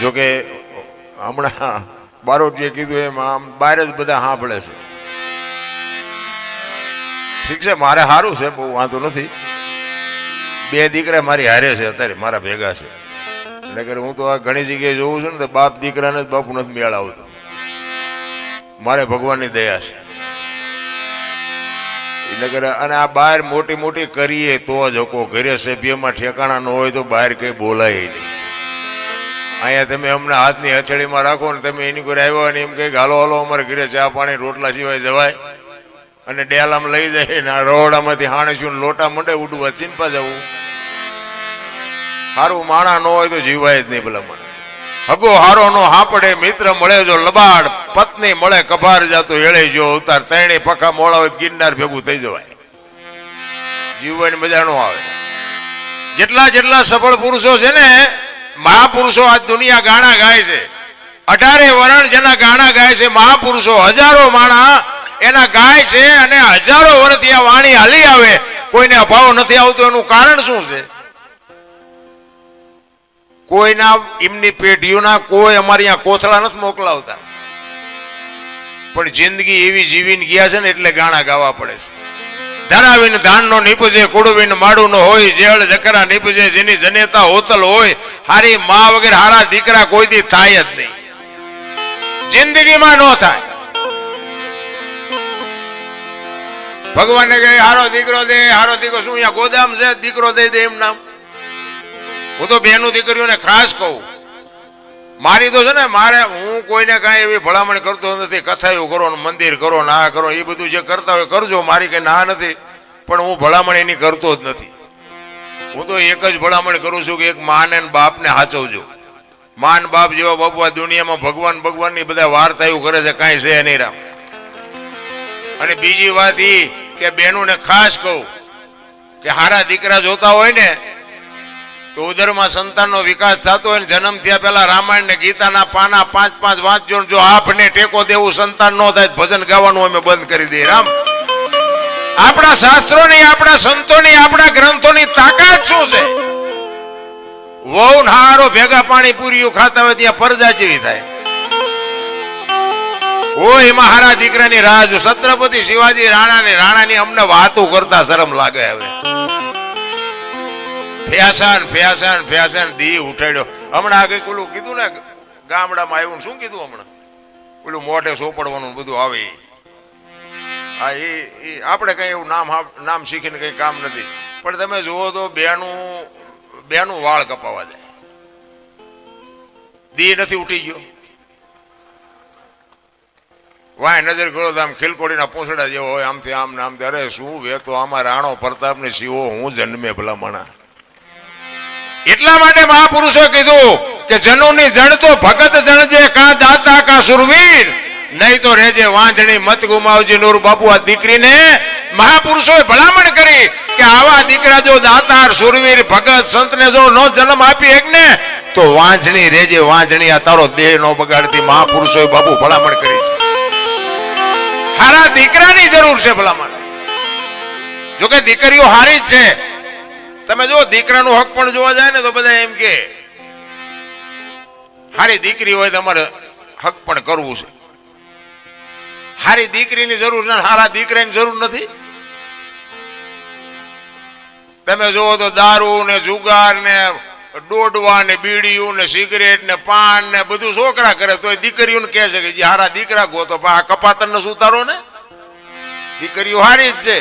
જોકે હમણાં બારોટજીએ કીધું એમ આમ બહાર જ બધા સાંભળે છે. ઠીક છે, મારે સારું છે, બહુ વાંધો નથી. બે દીકરા મારી હારે છે અત્યારે, મારા ભેગા છે. એટલે હું તો આ ઘણી જગ્યાએ જોઉં છું ને તો બાપ દીકરાને જ બાપુ નથી મેળ આવતો. મારે ભગવાનની દયા છે. એટલે અને આ બહાર મોટી મોટી કરીએ તો જ હકો, ઘરે સભ્યમાં ઠેકાણા ન હોય તો બહાર કઈ બોલાય નહીં. અહીંયા તમે અમને હાથની હથેળીમાં રાખો ને તમે એની કોઈ આવ્યા ને એમ કહે હાલો હાલો અમારે ઘરે ચા પાણી રોટલા સિવાય જવાય, અને ડેલામાં લઈ જાય ને રોડામાંથી હાણસ્યું લોટા મંડે ઉડવા ચીનપા જવું. સારું માણા ન હોય તો જીવાય જ નહીં. ભલા મને હગો હારો નો હાપડે, મિત્ર મળે જો લબાડ, પત્ની મળે કભાર જાતો એળે જો ઉતાર, ત્રણે પખા મોડા હોય ગિરનાર ભેગું થઈ જવાય. જીવવાની મજા નો આવે. જેટલા જેટલા સફળ પુરુષો છે ને, મહાપુરુષો આ દુનિયા ગાણા ગાય છે. 18 વરણ જેના ગાણા ગાય છે મહાપુરુષો, હજારો માણા એના ગાય છે, અને હજારો વર્ષથી આ વાણી હાલી આવે, કોઈને અભાવ નથી આવતો. એનું કારણ શું છે? કોઈના એમની પેઢીઓના કોઈ અમારી અહીંયા કોથળા નથી મોકલાવતા, પણ જિંદગી એવી જીવીને ગયા છે ને એટલે ગાણા ગાવા પડે છે. ધરાવીને ધાન નો નીપજે, કુડવીને માડું નો હોય, જેળ જકરા નીપજે, જેની જનેતા હોતલ હોય. હારી મા વગર હારા દીકરા કોઈ દી થાય જ નહીં, જિંદગીમાં નો થાય. ભગવાને કહે હારો દીકરો દે, હારો દીકરો શું અહીંયા ગોદામ છે દીકરો દઈ દે એમ નામ? હું તો બેનું દીકરીઓને ખાસ કહું, મારી તો છે ને, મારે હું કોઈને કાંઈ એવી ભલામણ કરતો નથી. કથાયું કરો ને મંદિર કરો ને આ કરો, એ બધું જે કરતા હોય કરજો, મારી કઈ ના નથી, પણ હું ભલામણ એની કરતો જ નથી. હું તો એક જ ભલામણ કરું છું કે એક માને બાપને સાચવજો. માન બાપ જેવા બાપુ આ દુનિયામાં ભગવાન ભગવાનની બધા વાર્તાઓ કરે છે, કાંઈ છે નહીં રામ. અને બીજી વાત એ કે બેનોને ખાસ કહું કે હારા દીકરા જોતા હોય ને તો ઉદરમાં સંતાનનો વિકાસ થતો હોય ને, જન્મ થયા પહેલા રામાયણ ને ગીતાના પાના 5-5 વાંચજો. જો આપને ટેકો દેવું સંતાન નો થાય, ભજન ગાવાનું અમે બંધ કરી દઈએ. રામ, આપણા શાસ્ત્રોની, આપણા સંતોની, આપણા ગ્રંથોની તાકાત શું છે? વહુ હારો ભેગા પાણી પૂરીઓ ખાતા હોય ત્યાં પરજા જેવી થાય. હોય એમાં હારા દીકરાની રાહ જો. છત્રપતિ શિવાજી રાણાની અમને વાતો કરતા શરમ લાગે. હવે ફેશન દી ઉઠાડ્યો. હમણાં આગળ પેલું કીધું ને ગામડામાં આવ્યું, શું કીધું હમણાં? પેલું મોઢે સોપડવાનું બધું આવે. હા, એ આપણે કઈ એવું નામ શીખીને કઈ કામ નથી. પણ તમે જુઓ તો બેનું વાળ કપાવા જાય, દી નથી ઉઠી ગયો. વાય નજર કરો તો આમ ખીલકોડીના પૂંછડા જેવો હોય, આમથી આમ ને આમથી. અરે શું વેતો આમાં રાણો પ્રતાપ ને શિવો હું જન્મે ભલામણા. એટલા માટે મહાપુરુષો કીધું કે જનોની જણ તો ભગત જણજે, કા દાતા કા સુરવીર, નહીં તો રેજે વાંજણી મત ગુમાવજી. નૂર બાપુ આ દીકરીને મહાપુરુષોએ ભલામણ કરી કે આવા દીકરા જો દાતાર સુરવીર ભગત સંતને જો નો જન્મ આપી એક ને તો વાંજણી રેજે વાંજણી, આ તારો દેહ નો બગાડતી. મહાપુરુષોએ બાપુ ભલામણ કરી છે. હારા દીકરાની જરૂર છે ભલામણ. જોકે દીકરીઓ હારી જ છે. તમે જો દીકરાનું હક પણ જોવા જાય ને તો બધા એમ કે હારી દીકરી હોય તમારે હક પણ કરવું છે. હારી દીકરીની જરૂર છે, હારા દીકરાની જરૂર નથી. તમે જુઓ તો દારૂ ને જુગાર ને ડોડવા ને બીડીયું ને સિગરેટ ને પાન ને બધું છોકરા કરે, તો દીકરીઓને કહે છે કે જે હારા દીકરા ગોતો. આ કપાતર ને સુતારો ને દીકરીઓ હારી જ છે.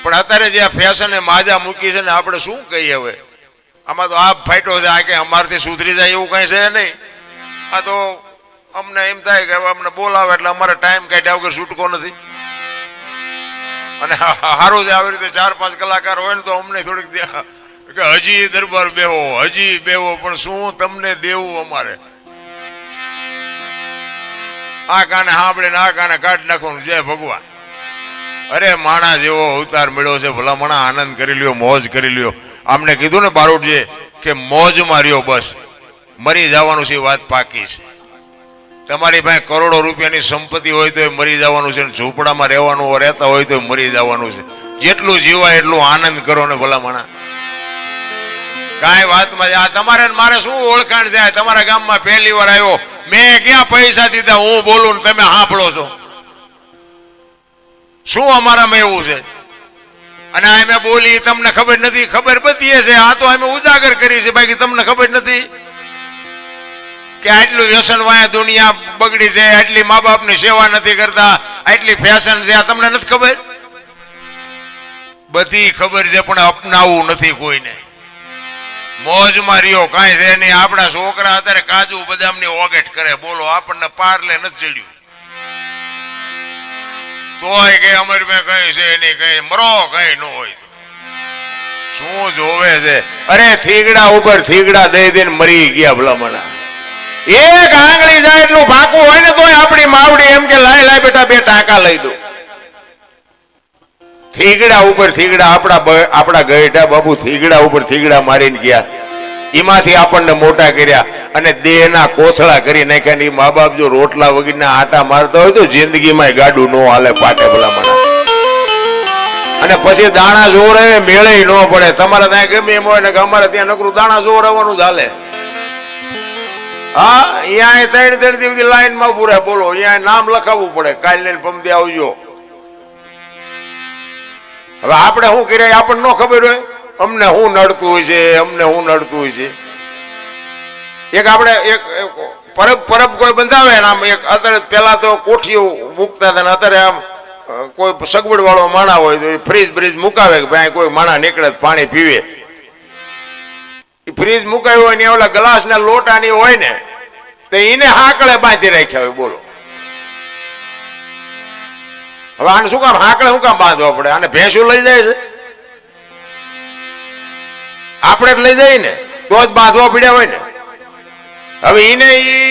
પણ અત્યારે જે આ ફેશન એ માજા મૂકી છે ને, આપણે શું કહીએ હવે? આમાં તો આપ ફાઈટો છે, આ કે અમારથી સુધરી જાય એવું કઈ છે નહીં. આ તો અમને એમ થાય કે અમને બોલાવે એટલે અમારે ટાઈમ કાઢ્યા વગર છૂટકો નથી. અને સારું છે આવી રીતે 4-5 કલાકાર હોય ને તો અમને થોડીક કે હજી દરબાર બેહો, હજી બેહો, પણ શું તમને દેવું અમારે? આ કાને સાંભળે ને આ કાને કાઢી નાખવાનું. જય ભગવાન. અરે માણા જેવો અવતાર મળ્યો છે, ભલા મણા આનંદ કરી લ્યો, મોજ કરી લ્યો. આમને કીધું ને બારોટજી કે મોજમાં રહ્યો, બસ મરી જવાનું છે, વાત પાકી છે. તમારી પાસે કરોડો રૂપિયાની સંપત્તિ હોય તો મરી જવાનું છે, ઝૂંપડામાં રહેવાનું રહેતા હોય તો મરી જવાનું છે. જેટલું જીવાય એટલું આનંદ કરો ને ભલા મણા. કાંઈ વાતમાં આ તમારે ને મારે શું ઓળખાણ છે? તમારા ગામમાં પહેલી વાર આવ્યો, મેં ક્યાં પૈસા દીધા? હું બોલું ને તમે સાંભળો છો. શું અમારામાં એવું છે? અને અમે બોલી તમને ખબર નથી? ખબર બધી છે, આ તો અમે ઉજાગર કરી છે, બાકી તમને ખબર નથી કે આટલું વ્યસન વાયા દુનિયા બગડી છે, આટલી મા બાપની સેવા નથી કરતા, આટલી ફેશન છે, આ તમને નથી ખબર? બધી ખબર છે, પણ અપનાવવું નથી કોઈને. મોજમાં રહ્યો, કાંઈ છે નહીં. આપણા છોકરા અત્યારે કાજુ બદામની ઓગેટ કરે, બોલો આપણને પાર્લે નથી ચડ્યું તોય કે અમારી મેં કઈ છે નહીં, કઈ મરો કઈ ન હોય. શું જોવે છે? અરે થીગડા ઉપર થીગડા દઈ દઈને મરી ગયા ભલામણા. એક આંગળી જાય એટલું ફાંકું હોય ને તોય આપણી માવડી એમ કે લાય લાય બેટા બે ટાંકા લઈ દો. થીગડા ઉપર થીગડા આપણા ગઈઢા બાપુ થીગડા ઉપર થીગડા મારીને ગયા. એમાંથી આપણને મોટા કર્યા અને દેહના કોથળા કરી નાખ્યા. ને મા બાપ જો રોટલા વગરના આટા મારતા હોય તો જિંદગીમાં ગાડું ન હાલે પાટે ભલામણા. અને પછી દાણા જોવરાવે મેળે ન પડે. તમારે ત્યાં ગમે એમ હોય ને કે અમારે ત્યાં નકરું દાણા જોવરાવવાનું જ હાલે. હા, અહીંયા 3 દિવસ લાઈન માં પૂરે, બોલો અહીંયા નામ લખાવવું પડે, કાલ લઈને પમદી આવજો. હવે આપણે શું કરીએ આપણને ન ખબર હોય? અમને શું નડતું હોય છે, અમને શું નડતું હોય છે. એક આપણે એક પરબ કોઈ બંધાવે ને આમ એક અત્યારે પેલા તો કોઠીઓ મૂકતા હતા ને અત્યારે આમ કોઈ સગવડ વાળો માણા હોય તો ફ્રીજ બ્રીજ મુકાવે કે ભાઈ કોઈ માણા નીકળે પાણી પીવે. ફ્રીજ મુકાયું હોય ને ઓલા ગ્લાસ ના લોટાની હોય ને તો એને હાકળે બાંધી રાખ્યા હોય. બોલો હવે આને શું કામ હાકળે શું કામ બાંધવા પડે? આને ભેંસું લઈ જાય છે, આપણે જ લઈ જઈએ ને તો જ બાંધવા પડ્યા હોય ને. હવે એને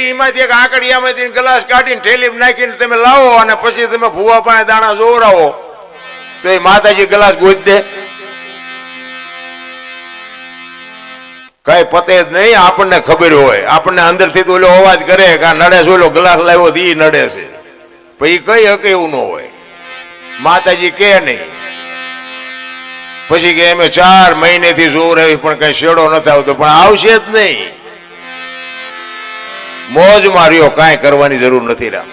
એમાંથી એક આંકડિયામાંથી ગ્લાસ કાઢીને થેલીમાં નાખીને તમે લાવો અને પછી તમે ભૂવા પાસે દાણા જોવરાવો તો એ માતાજી ગ્લાસ ગોત દે? કઈ પતે જ નહીં. આપણને ખબર હોય, આપણને અંદરથી તો ઓલો અવાજ કરે કે આ નડે છે, ઓલો ગ્લાસ લાવ્યો તો એ નડે છે, પછી કઈ હકે એવું ન હોય. માતાજી કે નહીં. પછી કે અમે 4 મહિનેથી જોવરાવી પણ કઈ શેડો નથી આવતો, પણ આવશે જ નહીં. મોજ માર્યો, કાંઈ કરવાની જરૂર નથી. રામ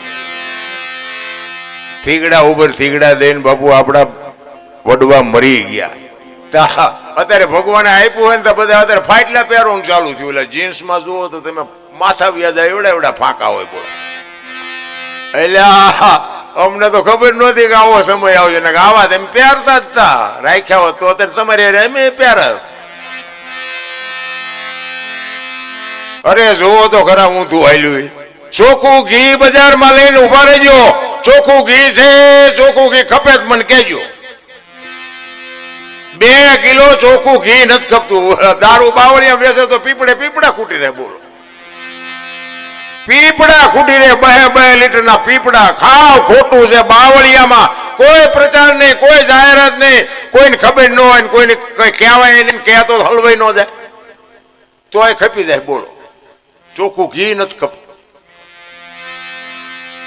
થીગડા ઉપર થીગડા દઈને બાપુ આપણા વડવા મરી ગયા. અત્યારે ભગવાને આપ્યું હોય ને તો બધા અત્યારે ફાટલા પહેરવાનું ચાલુ થયું. એટલે જીન્સમાં જુઓ તો તમે માથા વ્યાજા એવડા એવડા ફાંકા હોય. બોલો એટલે અમને તો ખબર નહોતી કે આવો સમય આવશે ને આવા તેમ પહેરતા જ તા રાખ્યા હોત તો અત્યારે તમારે એમ પહેર. અરે જોવો તો ખરા ઊંધું હાલ્યું. ચોખ્ખું ઘી બજારમાં લઈને ઉભા રહેજો. ચોખ્ખું ઘી છે, ચોખ્ખું ઘી ખપે જ મને કહેજો. 2 કિલો ચોખ્ખું ઘી નથી ખપતું. દારૂ બાવળિયા વેચે તો પીપળા ખૂટી રહે. બોલો પીપળા ખૂટી રહે. 2 લીટરના પીપળા. ખાવ ખોટું છે. બાવળિયામાં કોઈ પ્રચાર નહીં, કોઈ જાહેરાત નહીં, કોઈને ખબર ન હોય, કોઈને કઈ કહેવાય નહીં, કહેતો હલવાઈ ન જાય તોય ખપી જાય. બોલો ચોખ્ખું ઘી નથી ખપતું.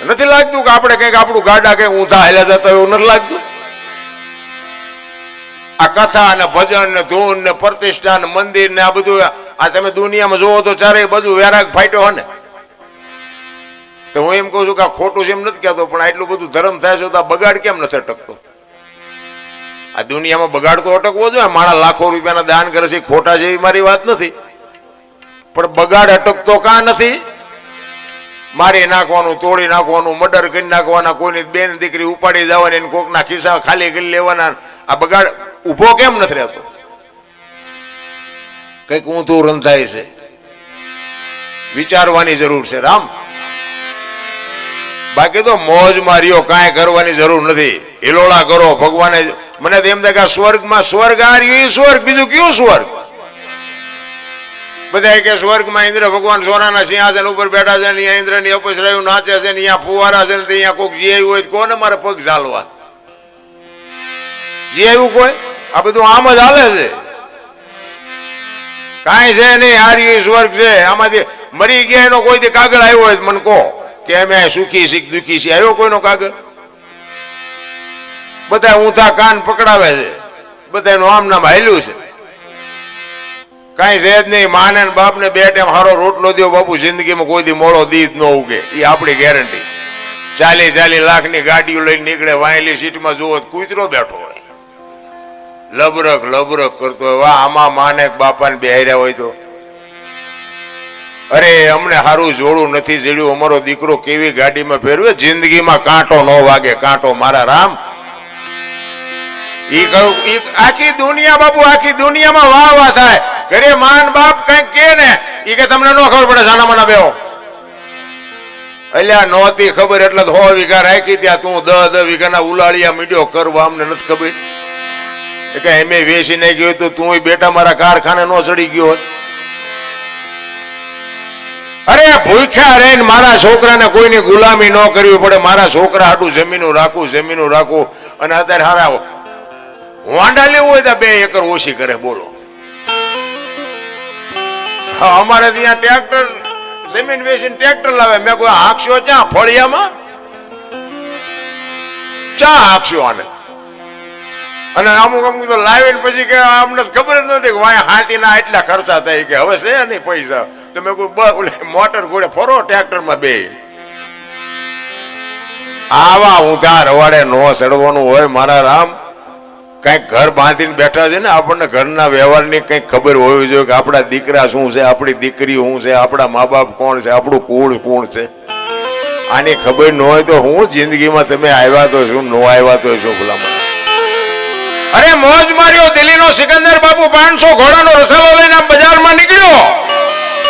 નથી લાગતું કે આપણે કઈક આપણું ગાડા કઈક ઊંધા હાલ્યા જતા એવું નથી લાગતું? આ કથા ને ભજન ને ધૂન ને પ્રતિષ્ઠા ને મંદિર ને આ બધું આ તમે દુનિયામાં જોવો તો ચારે બધું વેરાગ ફાટ્યો હોય ને. તો હું એમ કહું છું કે આ ખોટું છે એમ નથી કહેતો, પણ આટલું બધું ધર્મ થાય છે તો આ બગાડ કેમ નથી અટકતો? આ દુનિયામાં બગાડ તો અટકવો જોઈએ. મારા લાખો રૂપિયાના દાન કરે છે, ખોટા છે એવી મારી વાત નથી, પણ બગાડ અટકતો કાં નથી? મારી નાખવાનું, તોડી નાખવાનું, મર્ડર કરી નાખવાના, કોઈની બેન દીકરી ઉપાડી જવાની, કોકના ખિસ્સા ખાલી કરી લેવાના, આ બગાડ ઉભો કેમ નથી રહેતો? કઈક ઊંધું રંધાય છે, વિચારવાની જરૂર છે. રામ બાકી તો મોજ માર્યો, કાંઈ કરવાની જરૂર નથી. હિલોળા કરો. ભગવાને મને એમ થાય કે સ્વર્ગમાં સ્વર્ગ આ રહ્યું સ્વર્ગ, બીજું કયું સ્વર્ગ? બધા કે સ્વર્ગમાં ઇન્દ્ર ભગવાન સોનાના સિંહાસન ઉપર બેઠા છે, અહીંયા ઇન્દ્રની અપસરાયું નાચે છે, અહીંયા ફુવારા છે, અહીંયા કોઈક જીવ્યું હોય કોને મારે પગ ઝાલવા? જીવ્યું કોઈ? આ બધું આમ જ હાલે છે. કાંઈ છે નહીં. હાર્યું સ્વર્ગ છે. આમાંથી મરી ગયા એનો કોઈ કાગળ આવ્યો હોય મને કહો કે અમે સુખી છીએ દુઃખી છીએ? આવ્યો કોઈનો કાગળ? બધા ઊંધા કાન પકડાવે છે, બધા એનું આમ નામ હાલ્યું છે. કઈ છે જ નહીં. માને ને બાપ ને બે ટાઈમ હારો રોટલો દો બાપુ, જિંદગીમાં કોઈ દી મોડો દી જ ન ઉગે, એ આપણી ગેરંટી. 40 લાખની ગાડીઓ લઈને નીકળે, વાયેલી સીટમાં જુઓ કૂતરો બેઠો હોય, લબરક લબરક કરતો હોય. વાહ, આમાં માને બાપાને બેહાર્યા હોય તો. અરે અમને સારું જોડું નથી જડ્યું, અમારો દીકરો કેવી ગાડીમાં ફેરવે, જિંદગીમાં કાંટો ન વાગે, કાંટો. મારા રામ, ઈ કહું આખી દુનિયા બાપુ, આખી દુનિયામાં વાહ વાહ થાય. ઘરે માન બાપ કઈક કે ને ઈ કે તમને ન ખબર પડે, સાના મના બેહો. અલ્યા નહોતી ખબર એટલે 100 વીઘા રાખી, ત્યાં તું 10 વીઘાના ઉલાળિયા મીડ્યો કરવા, અમને નથી ખબર. કે એમે વેચી નાખ્યું તો તું બેટા મારા કારખાને નો ચડી ગયો હોત. અરે ભૂખ્યા રહીને મારા છોકરાને કોઈની ગુલામી ન કરવી પડે, મારા છોકરા હાટું જમીનું રાખવું. અને અત્યારે હારા વાંડા લેવું હોય તો 2 એકર ઓછી કરે, બોલો. અમારે ત્યાં ટ્રેક્ટર જમીન વેચીને ટ્રેક્ટર લાવે. મેં કોઈ હાંકશો ચા ફળિયામાં, ચા હાંકશો આને. અને અમુક તો લાવીને પછી કે અમને ખબર જ નથી કે વાય હાથીના એટલા ખર્ચા થાય, કે હવે છે નહીં પૈસા. તમે કોઈ મોટર ઘોડે ફરો ટ્રેક્ટરમાં બે. આવા ઊંધા રવાડે નો ચડવાનું હોય મારા રામ. કઈક ઘર બાંધીને બેઠા છે ને, આપણને ઘરના વ્યવહારની કઈક ખબર હોવી જોઈએ કે આપણા દીકરા શું છે, આપણી દીકરી શું છે, આપણા મા બાપ કોણ છે, આપણું કુળ કોણ છે. આની ખબર ન હોય તો હું જિંદગીમાં તમે આવ્યા તો શું, નો આવ્યા તો શું ભલામણ. અરે મોજ માર્યો દિલ્હીનો સિકંદર બાપુ, 500 ઘોડાનો રસાલો લઈને બજારમાં નીકળ્યો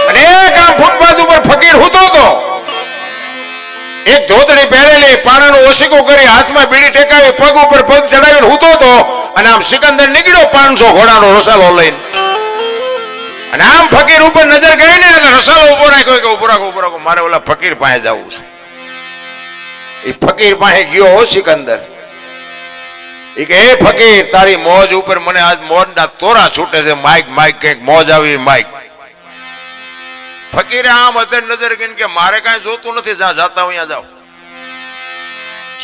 અને એક આમ ફૂટપાથ ઉપર ફકીર હૂતો હતો. એક ધોતડી પહેરેલી, પાણાનું ઓશીકું કરી, હાથમાં બીડી ટેકાવી, પગ ઉપર પગ ચડાવીને હૂતો હતો. અને આમ સિકંદર નીકળ્યો 500 ઘોડાનો રસાલો લઈને. અને આમ ફકીર ઉપર નજર ગઈ ને એટલે રસાલો ઉભો રાખ્યો કે ઉભો રાખો, મારે ઓલા ફકીર પાસે જવું છે. એ ફકીર પાસે ગયો સિકંદર. એ કે એ ફકીર, તારી મોજ ઉપર મને આજ મોજના તોરા છૂટે છે, માઈક કઈક મોજ આવી માઈક. ફકીરે આમ અત્યારે નજર ગઈને કે મારે કઈ જોતું નથી, જ્યાં જાતા અહીંયા જાઓ.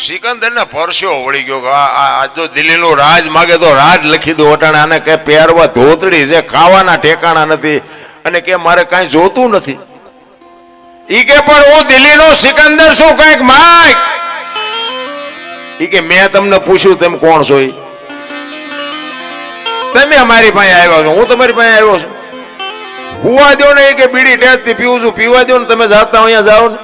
સિકંદર ને પરસ્યો વળી ગયો કે આ જો દિલ્હીનું રાજ માગે તો રાજ લખી દો અટાણે. આને કે પહેરવા ધોતડી છે, ખાવાના ઠેકાણા નથી, અને કે મારે કઈ જોતું નથી. ઈ કે પણ હું દિલ્હીનો સિકંદર શું, કઈક માઈક. ઈ કે મેં તમને પૂછ્યું તમે કોણ છો? તમે અમારી પાસે આવ્યા છો, હું તમારી પાસે આવ્યો છું. હુવા દો ને, કે બીડી ટેસ્ટથી પીવું છું, પીવા દો ને, તમે જાતા અહીંયા જાઓ ને.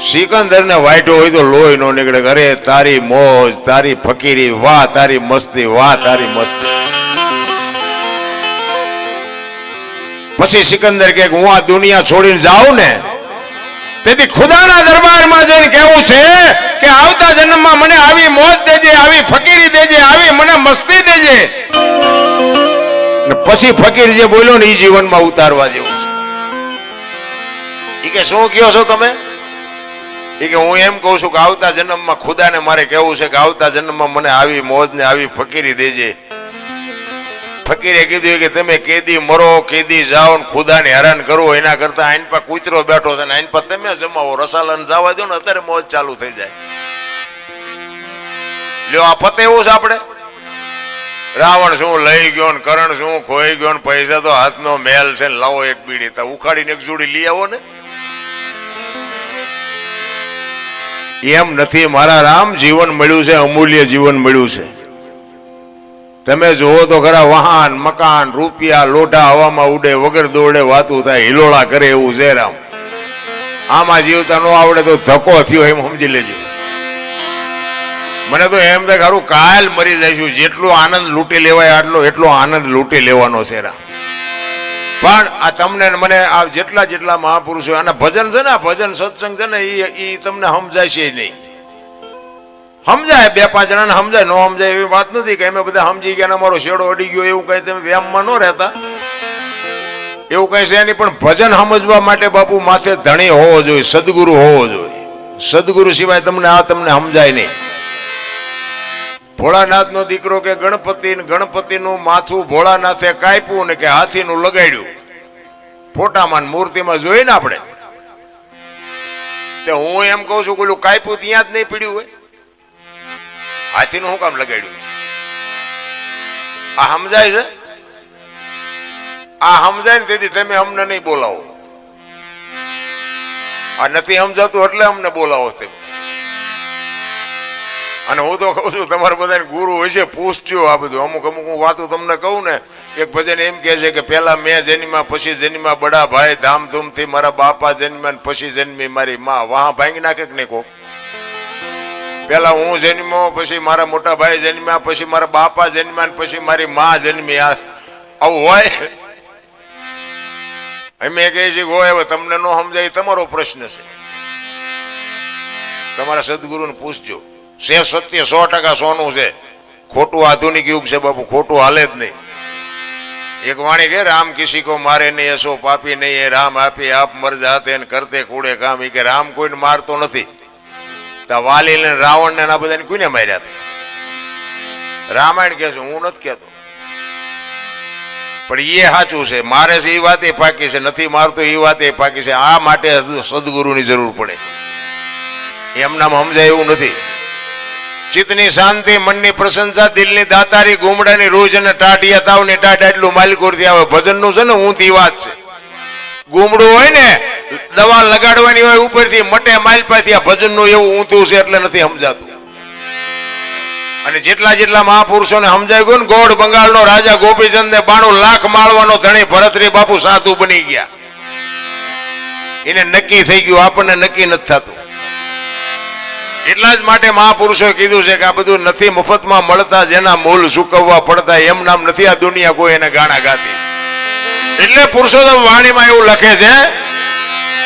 સિકંદર ને વાઈટો હોય તો લોહી નો નીકળે. અરે તારી મોજ, તારી ફકીરી, વાહ તારી મસ્તી, વાહ તારી મસ્તી. પછી સિકંદર કે હું આ દુનિયા છોડીને જાઉં ને, તેથી ખુદાના દરબારમાં જઈને કેવું છે કે આવતા જન્મમાં મને આવી મોજ દેજે, આવી ફકીરી દેજે, આવી મને મસ્તી દેજે. પછી ફકીર જે બોલ્યો ને એ જીવનમાં ઉતારવા જેવું છે. એ કે શું કહો છો તમે? એ કે હું એમ કહું છું કે આવતા જન્મમાં ખુદાને મારે કેવું છે કે આવતા જન્મમાં મને આવી મોજ ને આવી ફકીરી દેજે. ફકીરે કીધું કે તમે કેદી મરો, કેદી જાઓ ને ખુદાને હેરાન કરો, એના કરતા આઈન પર કૂતરો બેઠો છે ને આઈન પર તમે જમાવો, રસાલાને જવા દો ને, અત્યારે મોજ ચાલુ થઈ જાય. લ્યો આ પતે એવું છે આપણે. રાવણ શું લઈ ગયો ને, કરણ શું ખોઈ ગયો ને, પૈસા તો હાથનો મેલ છે ને, લાવો એક બીડી તો ઉખાડીને એક જોડી લઈ આવો ને. એમ નથી મારા રામ. જીવન મળ્યું છે, અમૂલ્ય જીવન મળ્યું છે. તમે જુઓ તો ખરા, વાહન મકાન રૂપિયા લોઢા હવામાં ઉડે, વગર દોડે વાતું થાય, હિલોળા કરે એવું છે રામ. આમાં જીવતા ન આવડે તો ધક્કો થયો એમ સમજી લેજો. મને તો એમ થાય ખરું કાલ મરી જઈશું, જેટલો આનંદ લૂંટી લેવાય એટલો આનંદ લૂંટી લેવાનો છે રામ. પણ આ તમને મને આ જેટલા મહાપુરુષો અને ભજન છે ને, ભજન સત્સંગ છે ને, એ તમને સમજાય છે નહીં. સમજાય 2-5 જણાને સમજાય, ન સમજાય એવી વાત નથી કે અમે બધા સમજી ગયા અમારો શેડો અડી ગયો, એવું કઈ તમે વ્યામમાં ન રહેતા, એવું કઈ છે નહીં. પણ ભજન સમજવા માટે બાપુ માથે ધણી હોવો જોઈએ, સદગુરુ હોવો જોઈએ. સદગુરુ સિવાય તમને સમજાય નહીં. ભોળાનાથ નો દીકરો કે ગણપતિનું માથું ભોળાનાથે કાપ્યું ને કે હાથીનું લગાડ્યું, ફોટામાં મૂર્તિમાં જોઈ ને આપણે. હું એમ કઉ છું પેલું કાપ્યું ત્યાં જ નહીં પીડ્યું હોય, હાથીનું શું કામ લગાડ્યું? આ સમજાય છે? આ સમજાય ને તેથી તમે અમને નહીં બોલાવો, આ નથી સમજાતું એટલે અમને બોલાવો તમે. અને હું તો કહું છું તમારે બધાને ગુરુ હોય છે, પૂછજો આ બધું. અમુક અમુક હું વાતો તમને કહું ને, એક ભજન એમ કહે છે કે પેલા મેં જન્મ્યા પછી જન્મ્યા બડા ભાઈ, ધામધૂમથી મારા બાપા જન્મ્યા પછી જન્મી મારી માં. વાહ ભાંગી નાખે કે નહીં કહો? પેલા હું જન્મ્યો પછી મારા મોટા ભાઈ જન્મ્યા પછી મારા બાપા જન્મ્યા પછી મારી માં જન્મી. આવું હોય? અમે કહીએ છીએ હોય. હવે તમને ન સમજાય તમારો પ્રશ્ન છે, તમારા સદગુરુને પૂછજો. છે સત્ય 100% સોનું છે, ખોટું આધુનિક યુગ છે બાપુ, ખોટું હાલે જ નહીં. એક વાણી કે રામ કિસી કો મારે નહીં એસો પાપી નહીં એ રામ આપી આપ મર જાતે ને કરતે કૂડે કામ. એ કે રામ કોઈને મારતો નથી. વાલી ને રાવણ ને આ બધાને કોઈને માર્યા હતા? રામાયણ કે છે, હું નથી કહેતો. પણ એ સાચું છે, મારે છે એ વાત એ પાકી છે, નથી મારતો એ વાત એ પાકી છે. આ માટે સદગુરુની જરૂર પડે. એમનામાં સમજાય એવું નથી. ચિત્તની શાંતિ, મનની પ્રશંસા, દિલની દાતારી, ગુમડાની રોજ અને ટાઢિયા તાવની ટાઢ એટલું માલિકોરથી આવે. ભજનનું છે ને ઊંધી વાત છે. ગુમડું હોય ને દવા લગાડવાની હોય ઉપરથી મટે માલપાથી. આ ભજનનું એવું ઊંધું છે એટલે નથી સમજાતું. અને જેટલા જેટલા મહાપુરુષોને સમજાય ગયું ને, ગોળ બંગાળનો રાજા ગોપીચંદ ને 92 લાખ માળવાનો ધણી ભરતરી બાપુ સાધુ બની ગયા. એને નક્કી થઈ ગયું, આપણને નક્કી નથી થતું. એટલા જ માટે મહાપુરુષોએ કીધું છે કે આ બધું નથી મફતમાં મળતા, જેના મૂળ ચૂકવવા પડતા. એમ નામ નથી આ દુનિયા કોઈ એને ગાણા ગાતી. એટલે પુરુષોત્તમ વાણીમાં એવું લખે છે,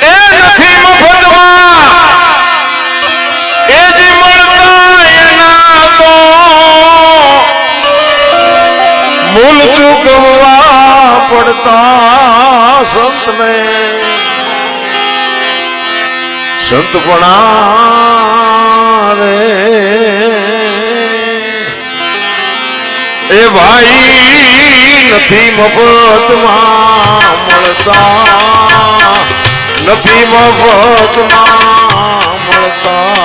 એ નથી મફતમાં, એ જે મળતા એના તો મૂળ ચૂકવવા પડતા. સંતને સંતપણા રે એ ભાઈ નથી મફતમાં મળતા, નથી મફતમાં મળતા.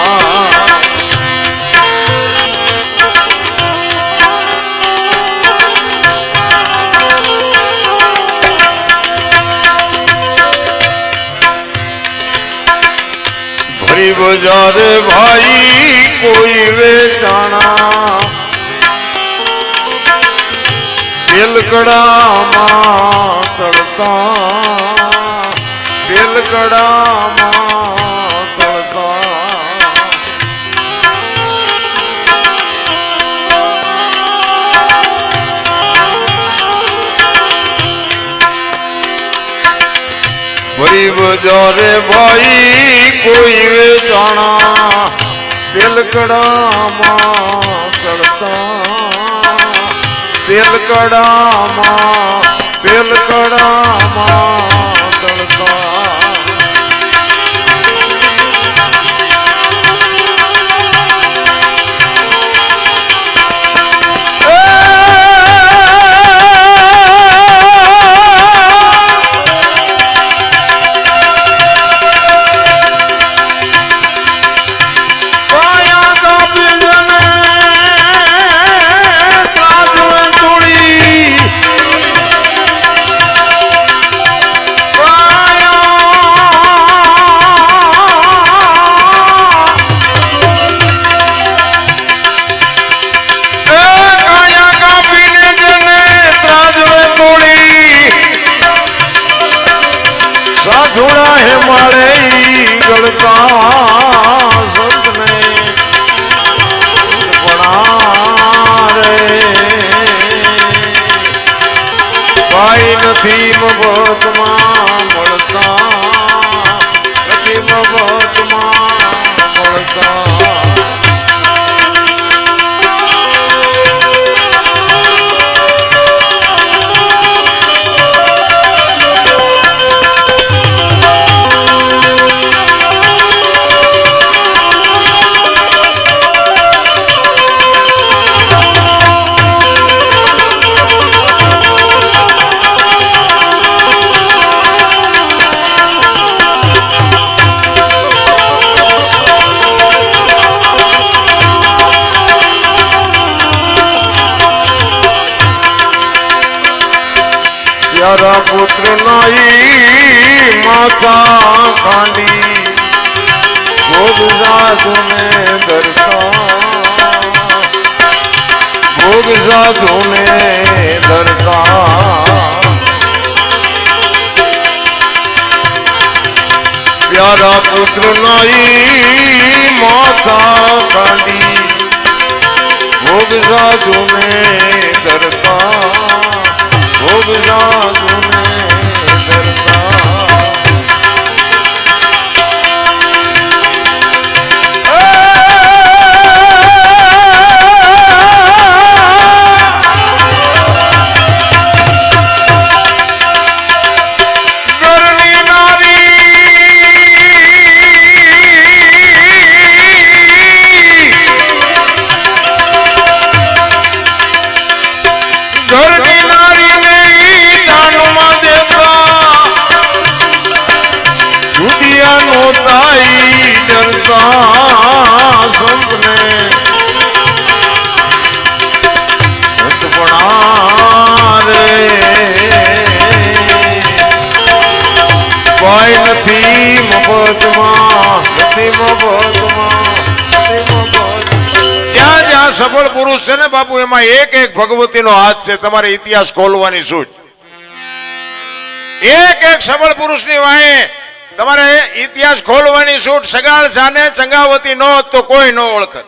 ભરી બજારે ભાઈ કોઈ વેચાણા, તેલકડામાં તળતા, તેલકડામાં તળતા. ભરી બજારે ભાઈ કોઈ વેચાણા, તેલકડામાં તળતા, તેલકડામાં તળતા. સાધુડા હે માળે ગળતા, સંતને પણા રે ભાઈ નથી મફતમાં મળતા, નથી મફતમાં મળતા. નાઈ માથા ખાંડી ભોગ સાધુને ધરતા ભોગ સાધુને ધરતા પ્યારા પુત્ર નાઈ માથા ખાંડી ભોગ સાધુને ધરતા ભોગ સાધુને ધરતા સફળ પુરુષ છે ને બાપુ એમાં એક એક ભગવતી નો હાથ છે. તમારે ઇતિહાસ ખોલવાની છૂટ. એક એક સફળ પુરુષ ની વાહે તમારે ઇતિહાસ ખોલવાની છૂટ. સગાળ સાને ચંગાવતી નો હોત તો કોઈ નો ઓળખત.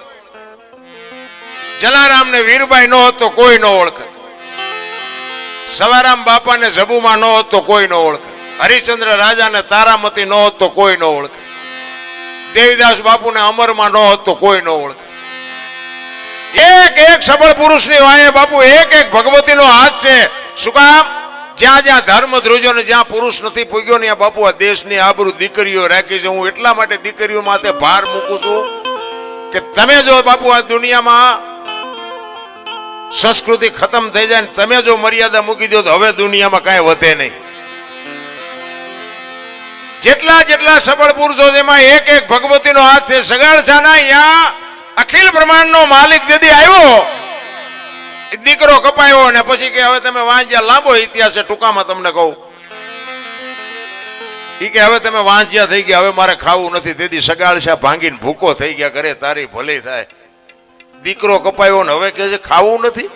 જલારામ ને વીરબાઈ નો હોત તો કોઈ નો ઓળખત. સવારામ બાપા ને જબુમાં નો હોત તો કોઈ નો ઓળખત. હરિચંદ્ર રાજા ને તારામતી નો હોત તો કોઈ નો ઓળખત. દેવીદાસ બાપુ ને અમરમાં નો હોત તો કોઈ નો ઓળખત. એક એક સબળ પુરુષ ની વાહે બાપુ એક એક ભગવતી નો હાથ છે. શું કામ? જ્યાં જ્યાં ધર્મ ધ્રુજો ને જ્યાં પુરુષ નથી પૂગ્યો ને બાપુ આ દેશની આબરૂ દીકરીઓ રાખી છે. હું એટલા માટે દીકરીઓ માટે ભાર મૂકું છું કે તમે જો બાપુ આ દુનિયામાં સંસ્કૃતિ ખતમ થઈ જાય ને તમે જો મર્યાદા મૂકી દો તો હવે દુનિયામાં કાંઈ વધે નહીં. જેટલા જેટલા સબળ પુરુષો એમાં એક એક ભગવતી નો હાથ છે. સગાળ છાના યા અખિલ બ્રહ્માંડ નો માલિક જદી આવ્યો દીકરો કપાયો ને પછી કે હવે તમે વાંચ્યા. લાંબો ઇતિહાસ છે, ટૂંકામાં તમને કહું. ઈ કે હવે તમે વાંચ્યા થઈ ગયા, હવે મારે ખાવું નથી. તેથી સગાળશા ભાંગીને ભૂકો થઈ ગયા. કરે તારી ભલી થાય. દીકરો કપાયો ને હવે કે છે ખાવું નથી.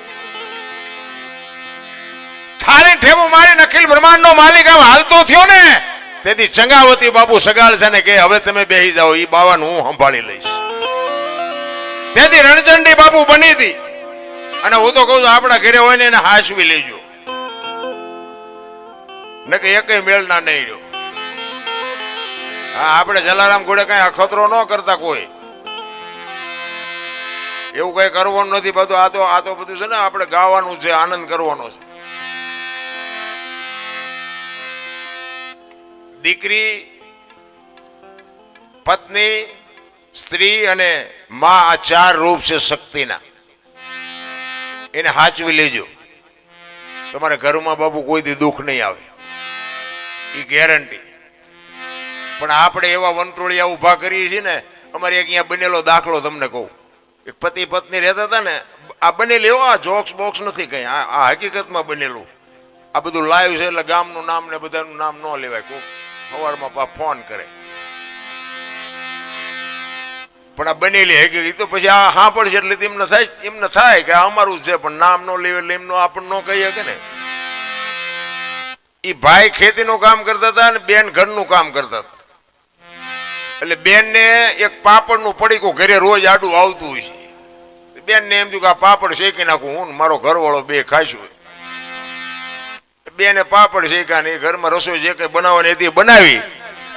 થાળી ઠેવું મારીને અખિલ બ્રહ્માંડ નો માલિક આમ હાલતો થયો ને તેથી ચંગાવતી બાપુ સગાળશાને કે હવે તમે બેહી જાઓ, ઈ બાવાનું હું સંભાળી લઈશ. તેથી રણચંડી બાપુ બની હતી. અને હું તો કહું છું આપણા ઘરે હોય ને એને હાસવી લેજો, ને કે એક મેળ ના નહીં રહ્યો. હા, આપણે જલારામ ઘોડે કઈ અખતરો ન કરતા કોઈ, એવું કઈ કરવાનું નથી. બધું આ તો બધું છે ને આપણે ગાવાનું છે, આનંદ કરવાનો છે. દીકરી, પત્ની, સ્ત્રી અને માં આ ચાર રૂપ છે શક્તિના. એને હાચવી લેજો. તમારે ઘરમાં બાપુ કોઈથી દુઃખ નહીં આવે, એ ગેરંટી. પણ આપણે એવા વંટોળિયા ઉભા કરીએ છીએ ને. અમારે એક અહીંયા બનેલો દાખલો તમને કહું. એક પતિ પત્ની રહેતા હતા ને, આ બનેલી એવો, આ જોક્સ બોક્સ નથી કઈ, આ હકીકતમાં બનેલું. આ બધું લાઈવ છે એટલે ગામનું નામ ને બધાનું નામ ન લેવાય. કોઈ સવારમાં ફોન કરે પણ આ બનેલી હકીકત તો પછી આ હા પડશે એટલે એમને થાય કે અમારું છે, પણ નામ ન લેવે એટલે એમનું આપણને ન કહીએ કે ને. એ ભાઈ ખેતીનું કામ કરતા હતા અને બેન ઘરનું કામ કરતા હતા. એટલે બેન ને એક પાપડનું પડીકું ઘરે રોજ આડું આવતું હોય છે. બેન ને એમ થયું કે આ પાપડ શેકી નાખું, હું મારો ઘરવાળો બે ખાઈશું. બેને પાપડ શેકા ને ઘરમાં રસોઈ જે કઈ બનાવવાની હતી બનાવી.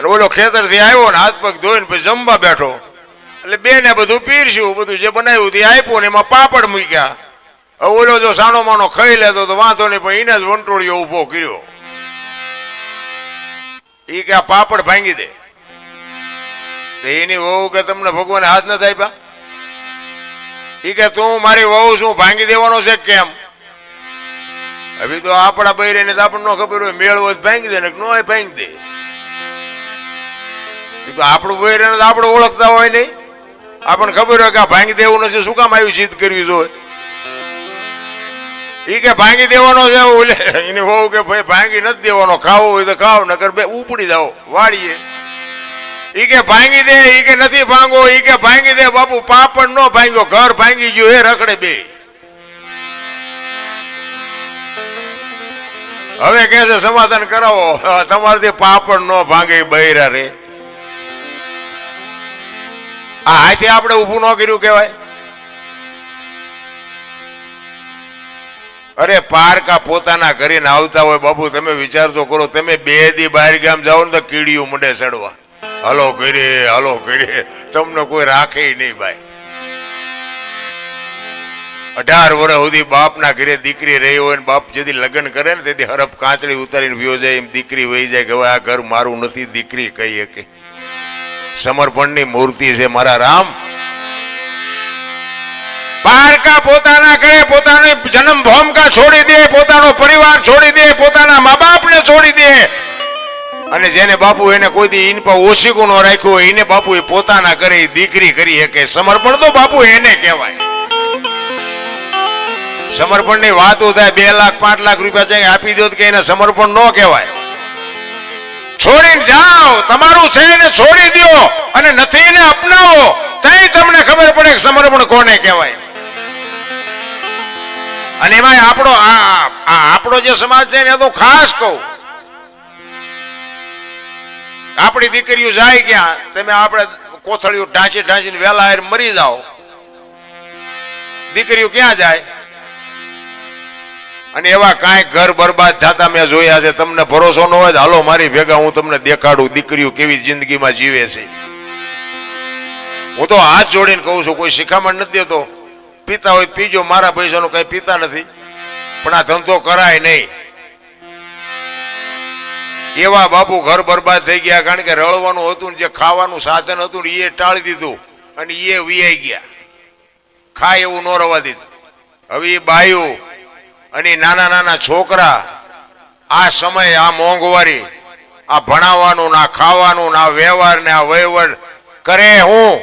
ઓલો ખેતર થી આવ્યો ને હાથ પગ ધોઈને પછી જમવા બેઠો. એટલે બેને બધું પીરસ્યું, બધું જે બનાવ્યું તે આપ્યું ને એમાં પાપડ મૂક્યા. ઓલો જો સાનો માનો ખાઈ લેતો તો વાંધો નહીં, પણ એને જ વંટોળિયો ઉભો કર્યો. એ કે આ પાપડ ભાંગી દે. એની વહુ કે તમને ભગવાને હાથ નથી આપ્યા? એ કે તું મારી વહુ શું ભાંગી દેવાનો છે કેમ? હવે તો આપણા બૈરે ને આપણને ન ખબર હોય, મેળ હોય ભાંગી દે ને ન હોય ભાંગી દે. એ તો આપણું બૈરે આપણે ઓળખતા હોય નહીં, આપણને ખબર હોય કે આ ભાંગી દેવું નથી, શું કામ આવી જીદ કરવી જોઈએ? ઈ કે ભાંગી દેવાનો છે. ઓલે એને બહુ કે ભાઈ ભાંગી નથી દેવાનો, ખાવો હોય તો ખાવ, નકર બે ઉપડી જાઓ વાળીએ. ઈ કે ભાંગી દે, ઈ કે નથી ભાંગો, ઈ કે ભાંગી દે. બાપુ પાપડ નો ભાંગ્યો, ઘર ભાંગી ગયું, એ રખડે બે. હવે કે છે સમાધાન કરાવો, તમારાથી પાપડ નો ભાંગે બૈરા રે. આ હાથે આપણે ઊભું ન કર્યું કેવાય. અરે પારકા પોતાના કરીને આવતા હોય બાપુ, તમે વિચાર તો કરો. તમે 2 દી બહાર ગામ જાઓ ને તો કીડીયું મંડે ચડવા. હલો કરે, તમને કોઈ રાખે નહીં ભાઈ. 18 વર્ષ સુધી બાપના ઘરે દીકરી રહી હોય ને બાપ જેથી લગ્ન કરે ને તેથી હરફ કાંચડી ઉતારીને વ્યો જાય, એમ દીકરી વહી જાય કે હવે આ ઘર મારું નથી. દીકરી કહી કે સમર્પણની મૂર્તિ છે મારા રામ. પારકા પોતાના કરે, પોતાનો જન્મ ભૂમિકા છોડી દે, પોતાનો પરિવાર છોડી દે, પોતાના મા બાપને છોડી દે. અને જેને બાપુ એને કોઈ દી ઈન પર ઓશીકું ન રાખ્યું હોય એને બાપુ એ પોતાના કરે દીકરી કરી શકે. સમર્પણ તો બાપુ એને કહેવાય. સમર્પણની વાતો થાય, 2 લાખ 5 લાખ રૂપિયા છે આપી દો કે એને સમર્પણ ન કહેવાય. છોડીને જાઓ, તમારું છે એને છોડી દો અને નથી એને અપનાવો, તઈ તમને ખબર પડે કે સમર્પણ કોને કહેવાય. અને એમાં આપણો જે સમાજ છે ને એ તો ખાસ કહું, આપણી દીકરીઓ જાય ક્યાં, તમે આપણે કોથળીઓ ઢાંચીને વેલા મરી જાઓ. દીકરીઓ ક્યાં જાય? અને એવા કાંઈક ઘર બરબાદ થતા મેં જોયા છે. તમને ભરોસો ન હોય હાલો મારી ભેગા, હું તમને દેખાડું દીકરીઓ કેવી જિંદગીમાં જીવે છે. હું તો હાથ જોડીને કહું છું, કોઈ શિખામણ નથી દેતો. પીતા હોય પીજો, મારા પૈસાનું કઈ પીતા નથી, પણ આ ધંધો કરાય નહીં. એવા બાપુ ઘર બરબાદ થઈ ગયા, કારણ કે રળવાનું હતું, જે ખાવાનું સાધન હતું એ ટાળી દીધું અને એ વિયાઈ ગયા. ખાય એવું ન રવા દીધું. હવે એ બાયું અને નાના છોકરા આ સમય, આ મોંઘવારી, આ ભણાવવાનું, ના ખાવાનું, ના વ્યવહાર, ને આ વહીવટ કરે હું,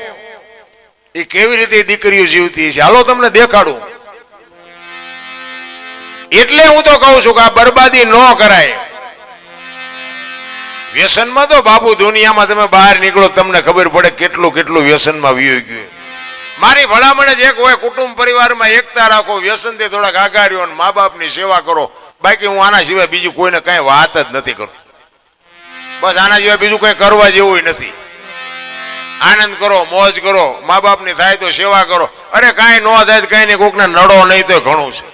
એ કેવી રીતે દીકરીઓ જીવતી છે હાલો તમને દેખાડું. એટલે હું તો કહું છું કે આ બરબાદી ન કરાય. વ્યસનમાં તો બાપુ દુનિયામાં તમે બહાર નીકળો તમને ખબર પડે કેટલું વ્યસનમાં વયું ગયું. મારી ભલામણ જ એક હોય, કુટુંબ પરિવારમાં એકતા રાખો, વ્યસનથી થોડાક આઘા રહ્યો, મા બાપની સેવા કરો. બાકી હું આના સિવાય બીજું કોઈને કઈ વાત જ નથી કરતો. બસ આના સિવાય બીજું કઈ કરવા જેવું નથી. આનંદ કરો, મોજ કરો, મા બાપની થાય તો સેવા કરો. અરે કાંઈ ન થાય કઈ નહીં, કોકને નડો નહીં તો ઘણું છે.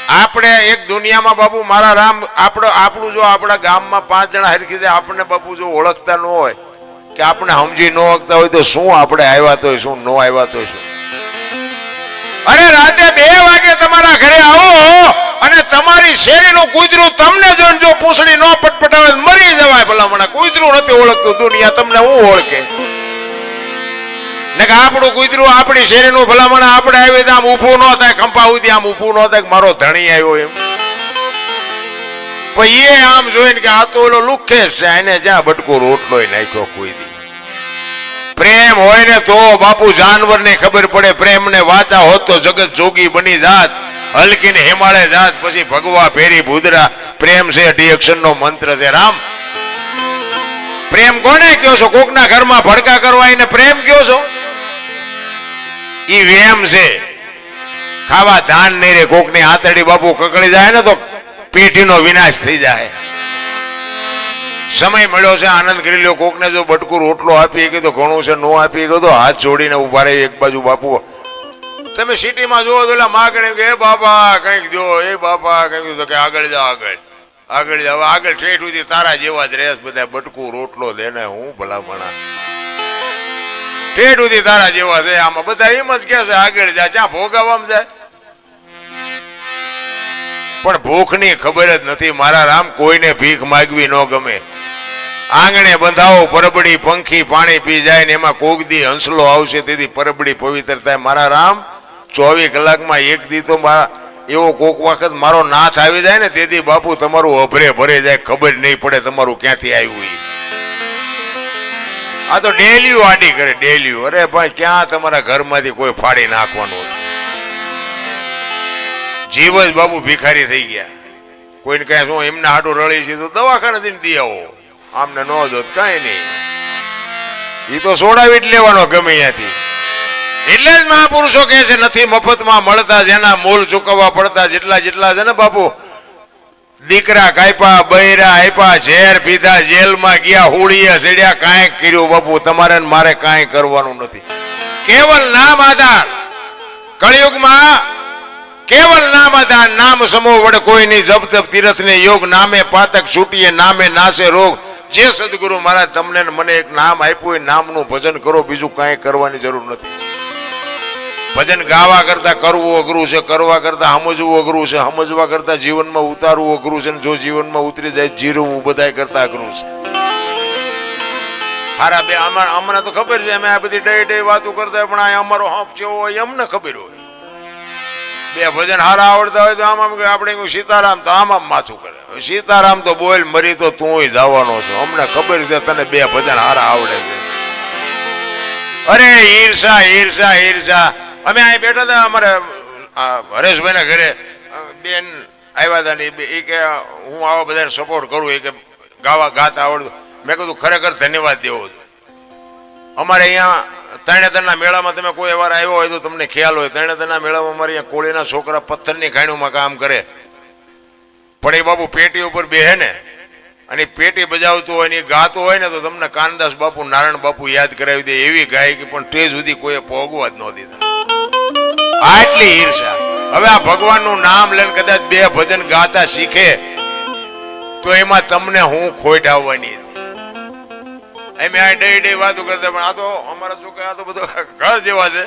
આપણે એક દુનિયામાં બાપુ મારા રામ, આપણું જો આપણા ગામમાં 5 જણા હરખી જાય, આપણને બાપુ જો ઓળખતા ન હોય કે આપણે સમજી ન શકતા હોય તો શું આપણે આવ્યા તો શું, ન આવ્યા તો શું. અરે રાતે 2 વાગે તમારા ઘરે આવો અને તમારી શેરીનું કૂતરું તમને જોઈને જો પૂંછડી ન પટપટાવે મરી જવાય. ભલા મને કૂતરું નથી ઓળખતું દુનિયા, તમને હું ઓળખે ને કે આપણું કૂતરું આપણી શેરીનું ભલામણ આપણે આવી આમ ઊભું ન થાય, ખંપા સુધી આમ ઊભું ન થાય મારો ધણી આવ્યો એમ. પણ એ આમ જોઈને કે આ તો ઓલો લુખેશ છે, એને જ્યાં બટકો રોટલો નાખ્યો કોઈ દી. પ્રેમ હોય ને તો બાપુ જાનવર ને ખબર પડે. પ્રેમ ને વાચા હોત તો જગત જોગી બની જાત, હલકીને હિમાલય જાત, પછી ભગવા ફેરી ભૂદરા. પ્રેમ છે ડિએક્શન નો મંત્ર છે રામ. પ્રેમ કોને કયો છો? કોકના ઘરમાં ભડકા કરવા એને પ્રેમ કયો છો? ઈ વેમ છે. ખાવા ધાન નહીં રે, કોકની આતડી બાપુ કકડી જાય ને તો પેઢીનો વિનાશ થઈ જાય. સમય મળ્યો છે, આનંદ કરી લ્યો. કોકને જો બટકું રોટલો આપી ગયો તો ઘણું છે, નો આપી ગયો તો હાથ જોડીને ઉભા રહે એક બાજુ. બાપુ તમે સિટીમાં જોવો તો માગણે કે એ બાપા કંઈક દો, એ બાપા કંઈક દો, કે આગળ જાઓ, આગળ જાવ, આગળ ઠેઠ સુધી તારા જેવા જ રહેશ બધા. બટકું રોટલો દે ને હું ભલામણા ઠેઠ સુધી તારા જેવા છે. આમાં બધા એમ જ કે છે આગળ જા, ત્યાં ભોગાવામાં જાય. પણ ભૂખની ખબર જ નથી મારા રામ. કોઈને ભીખ માગવી ન ગમે. આંગણે બંધાવો પરબડી, પંખી પાણી પી જાય ને એમાં કોક દી હંસલો આવશે તેથી પરબડી પવિત્ર થાય. મારા રામ 24 કલાકમાં એક દી તો એવો કોક વખત મારો નાથ આવી જાય ને તેથી બાપુ તમારું અભરે ભરે જાય, ખબર નહીં પડે તમારું ક્યાંથી આવ્યું. આ તો ડેલીઓ આડી કરે, ડેલીઓ. અરે ભાઈ ક્યાં તમારા ઘરમાંથી કોઈ ફાડી નાખવાનું હોય. જીવ જ બાપુ ભિખારી થઈ ગયા. કોઈને કહે શું એમને હાટું રળી છે તો દવાખાને જઈને દી આવો, આમને ન દો કઈ નહીં, એ તો સોડાવી જ લેવાનો ગમે ત્યાંથી. એટલે જ મહાપુરુષો કહે છે નથી મફતમાં મળતા, જેના મૂલ ચૂકવવા પડતા. જેટલા જેટલા છે ને બાપુ, દીકરા કાપ્યા, બૈરા આપ્યા, ઝેર પીધા, જેલમાં ગયા, હોળીએ ચડ્યા, કાંઈ કર્યું બાપુ, તમારે મારે કાંઈ કરવાનું નથી. કેવલ નામ આધાર, કળિયુગમાં કેવલ નામ આધાર. નામ સમૂહ વડે કોઈ નહીં, જપ તપ તીર્થ ને યોગ, નામે પાતક છૂટીએ, નામે નાશે રોગ. જે સદગુરુ મહારાજ તમને મને એક નામ આપ્યું હોય, નામનું ભજન કરો, બીજું કાંઈ કરવાની જરૂર નથી. ભજન ગાવા કરતા કરવું અઘરું છે, કરવા કરતા સમજવું અઘરું છે, સમજવા કરતા જીવનમાં ઉતારવું અઘરું છે, જો જીવનમાં ઉતરી જાય જીરવું બધાય કરતા અઘરું છે. હારા બે અમને તો ખબર છે, અમે આ બધી ડઈ વાતો કરતા, પણ આ અમારો હપ જેવો હોય અમને ખબર હોય. બે ભજન હારા આવડતા હોય તો આમ આપણે સીતારામ તો આમ માથું કરે, સીતારામ તો બોલ મરી તો તું જવાનો છો. અમને ખબર છે તને બે ભજન હારા આવડે છે. અરે ઈર્ષા ઈર્ષા ઈર્ષા. અમે અહીં બેઠા હતા, અમારે હરેશભાઈ ના ઘરે બેન આવ્યા હતા ને એ કે હું આવા બધાને સપોર્ટ કરું, એ કે ગાતા આવડતું. મેં કીધું ખરેખર ધન્યવાદ દેવો. અમારે અહીંયા તરણેતરના મેળામાં તમે કોઈ વાર આવ્યો હોય તો તમને ખ્યાલ હોય, તરણેતરના મેળામાં અમારે અહીંયા કોળીના છોકરા પથ્થરની ખાણીઓમાં કામ કરે, પણ એ બાપુ પેટી ઉપર બેહે ને અને પેટી બજાવતું હોય ને એ ગાતો હોય ને તો તમને કાનદાસ બાપુ, નારાયણ બાપુ યાદ કરાવી દે. એવી ગાયકી પણ તે સુધી કોઈએ ભોગવા જ ન દીધા. આટલી ઈર્ષા. હવે આ ભગવાનનું નામ લઈને કદાચ બે ભજન ગાતા શીખે તો એમાં તમને હું ખોટ આવવાની હતી. એમ આ ડઈ વાતો કરતા, પણ આ તો અમારા છોકરા આ તો બધું ઘર જેવા છે.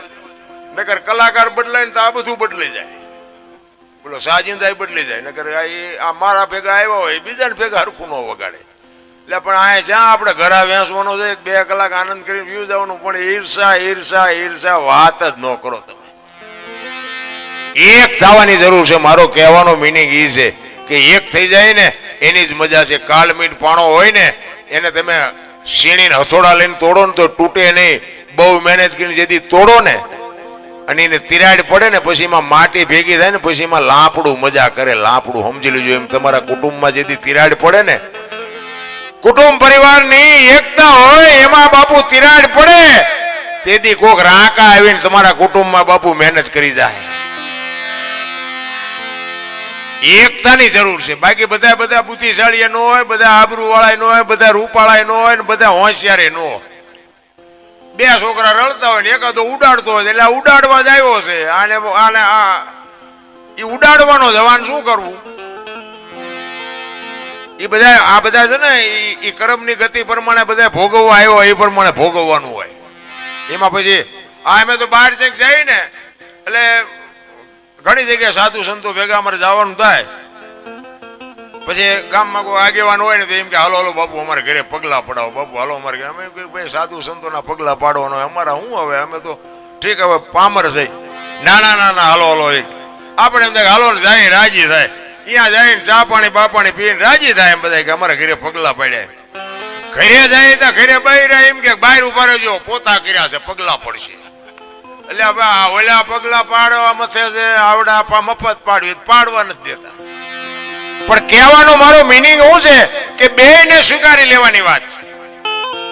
નકર કલાકાર બદલાય ને તો આ બધું બદલાઈ જાય. બોલો સાજિંદા બદલી જાય. નકર આ મારા ભેગા આવ્યા હોય બીજાને ભેગા હરખું ન વગાડે. એટલે પણ આ જ્યાં આપણે ઘરા વેસવાનો છે, 2 કલાક આનંદ કરીને વ્યૂ જવાનું, પણ ઈર્ષા ઈર્ષા ઈર્ષા વાત જ ન કરો. તમે એક થવાની જરૂર છે. મારો કહેવાનો મિનિંગ એ છે કે એક થઈ જાય ને એની જ મજા છે. કાળમીટ પાણો હોય ને એને તમે સીણીને હથોડા લઈને તોડો ને તો તૂટે નહીં. બહુ મહેનત કરીને જેથી તોડો ને અને એને તિરાડ પડે ને પછી એમાં માટી ભેગી થાય ને પછી એમાં લાપડું મજા કરે. લાપડું સમજી લેજો. એમ તમારા કુટુંબમાં જેથી તિરાડ પડે ને, કુટુંબ પરિવારની એકતા હોય એમાં બાપુ તિરાડ પડે તેથી કોક રાકા આવીને તમારા કુટુંબમાં બાપુ મહેનત કરી જાય. એકતાની જરૂર છે. બાકી બધા બુદ્ધિશાળી ન હોય, બધા આબરૂ વાળા ન હોય, બધા રૂપાળા ન હોય ને બધા હોશિયાર ન હોય. 2 છોકરા રડતા હોય ને એકાદો ઉડાડતો હોય એટલે ઉડાડવા જ આવ્યો છે. આને એ ઉડાડવાનો જવાન શું કરવું? એ બધા આ બધા છે ને એ કર્મની ગતિ પ્રમાણે બધા ભોગવવા આવ્યો એ પ્રમાણે ભોગવવાનું હોય. એમાં પછી અમે તો બહાર જાય ને એટલે ઘણી જગ્યાએ સાધુ સંતો ભેગા અમારે જવાનું થાય. પછી ગામમાં કોઈ આગેવાન હોય ને તો એમ કે હાલો હાલો બાપુ અમારે ઘરે પગલા પડાવો, બાપુ હાલો અમારે ઘરે. અમે ભાઈ સાધુ સંતોના પગલા પાડવાનો હોય અમારા શું હવે, અમે તો ઠીક હવે પામર છે. ના ના ના ના હાલો હાલો. આપણે એમ થાય હાલો ને જાય રાજી થાય. અહીંયા જઈને ચા પાણી બાપાણી પીને રાજી થાય એમ બધા કે અમારા ઘરે પગલા પડ્યા. ઘરે જાય ત્યાં ઘરે બહાર એમ કે બહાર ઉભા રહેજો, પોતા કર્યા છે પગલા પડશે. એટલે હવે ઓલા પગલા પાડવા મથે છે, આવડા મફત પાડવી પાડવા નથી દેતા. પણ કહેવાનો મારો મિનિંગ શું છે કે બેયને સ્વીકારી લેવાની વાત છે.